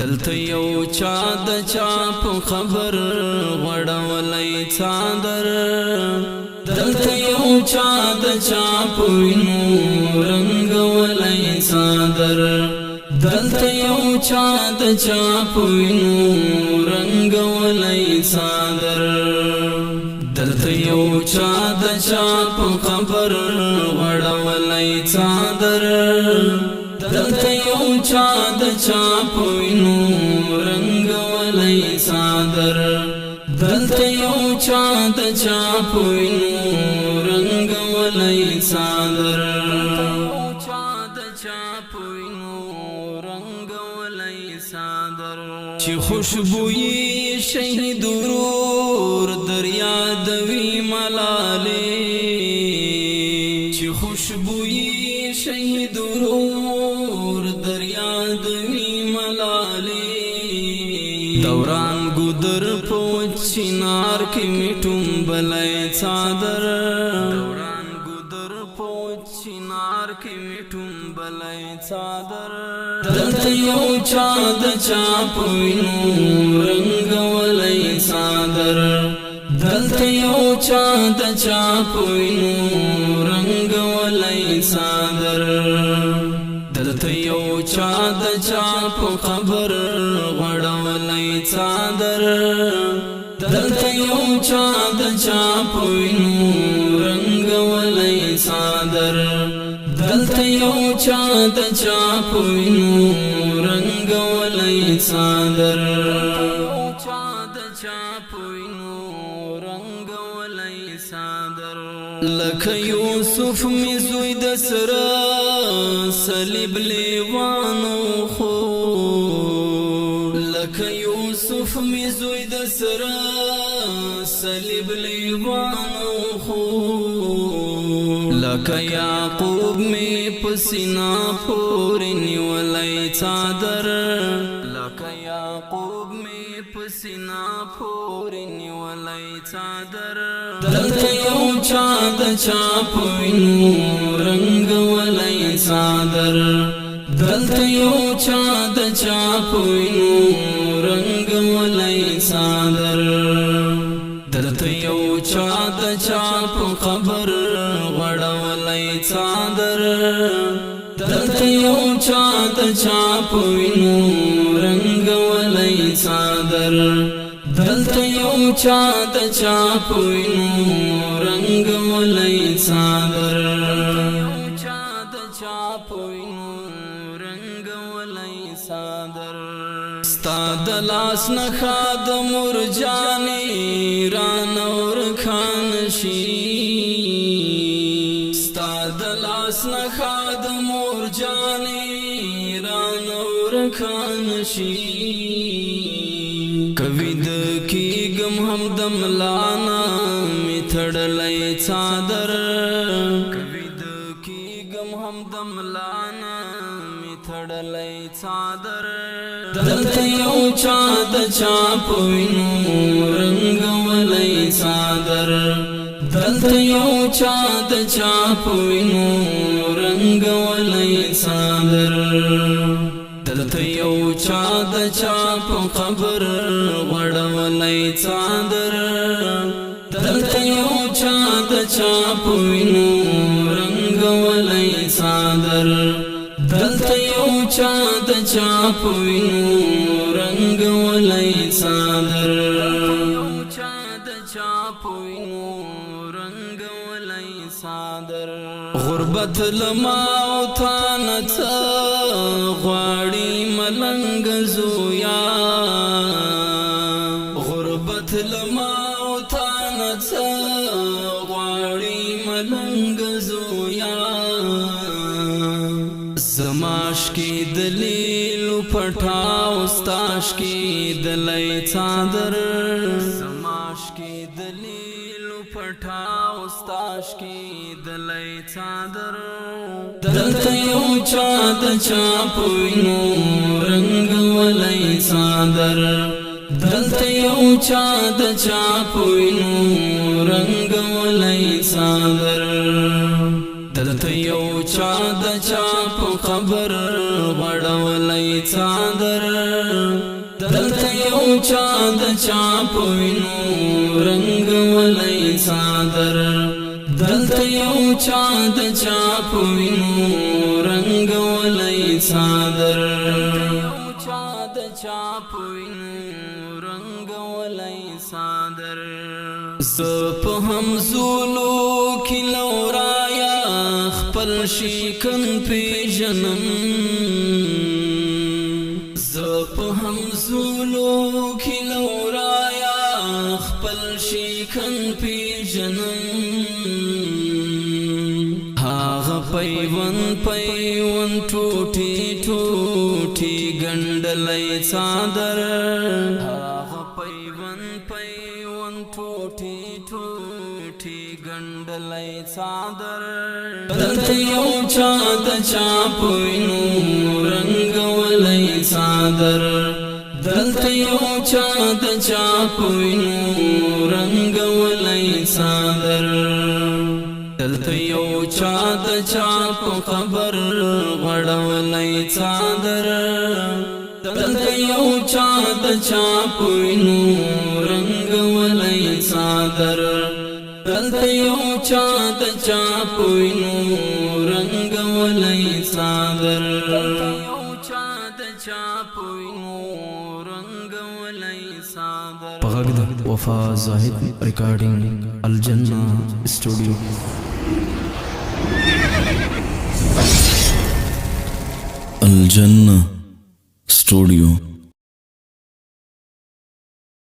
دلته یو چا د چا په خبر غړولای څادر دلته یو چا د چا په وینو رنگولای څادر دلته یو چا د چا په وینو رنگولای څادر دلته یو چا د چا په خبر غړولای څادر دلته یو چا د چا په وینو رنگولای څادر دلته یو چا د چا په وینو رنگولای څادر چې خوشبوئی شهید ورور دریا دوی ملاله چې خوشبوئی شهید ورور دریا دوی ملاله دوران ګدر په چنار کې میټوم بلای څادر دوران ګدر په چنار کې میټوم بلای څادر دلته یو چا د چا په وینو رنگولای څادر دلته یو چا د چا په وینو رنگولای څادر دلته یو چا د چا په خبر غړولای څادر دلته یو چا د چا په وینو رنگولای څادر دلته یو چا د چا په وینو رنگولای څادر لکه یوسف می زوی د سره صلیب لیوانو خو لکه یوسف می زوی د سره صلیب لیوانو خو لکه یعقوب می پسینا پوری نیولای څادر لکه یعقوب می پسینا پوری نیولای څادر دلته یو چا د چا په وینو رنگولای څادر دلته یو چا د چا په وینو رنگولای څادر دلته یو چا د چا په خبر غړولای څادر دلته یو چا د چا په وینو رنگولای څادر دلته یو چا د چا په وینو رنگولای څادر ستا د لاس نخا د مرجانې رانور خان شي ستا د لاس نخا د مرجانې رانور خان شي کوي د کیګم هم د ملانا می تړلای څادر کوي د کیګم هم د ملانا می تړلای څادر دلته یو چا د چا په وینو رنگولای څادر دلته یو چا د چا په وینو رنگولای څادر دلته یو چا د چا په خبر غړولای څادر دلته یو چا د چا په وینو رنگولای څادر دلته یو چا د چا په وینو رنگولای څادر غربت لما او تانت غواړي ملنګ زویا غربت لما او تانت غواړي ملنګ زویا زماش کی دلیل پټاو ستاش کی دلای څادر زماش کی دلیل پټاو ستاش کی دلای څادر دلته یو چا د چا په وینو رنگولای څادر دلته یو چا د چا په وینو رنگولای څادر دلته یو چا د چا په خبر غړولای څادر چا د چا په وینو رنګ ولای صادر دلته یو چا د چا په وینو رنګ ولای صادر چا د چا په وینو رنګ ولای صادر زپ هم زولو کلورایا خپل شیکن پی جنم زپ هم زولو کلورایا خپل شیکن پی جنم هاغ پیون پیون ټوټي ټوټي ګندلای صادر هاغ پیون پیون ټوټي ټوټي ګندلای صادر دلته یو چا د چا په وینو رنګ ولای صادر دلته یو چا د چا په وینو رنګ ولای صادر دلته یو چا د چا په خبر غړولای صادر دلته یو چا د چا په وینو رنګ ولای صادر دلته یو چا د چا په وینو رنګ ولای صادر یو چا د چا په وینو رنګ ولای صادر پغد وفا زاهد ریکارډینګ الجنه اسټوډیو الجنه اسټوډیو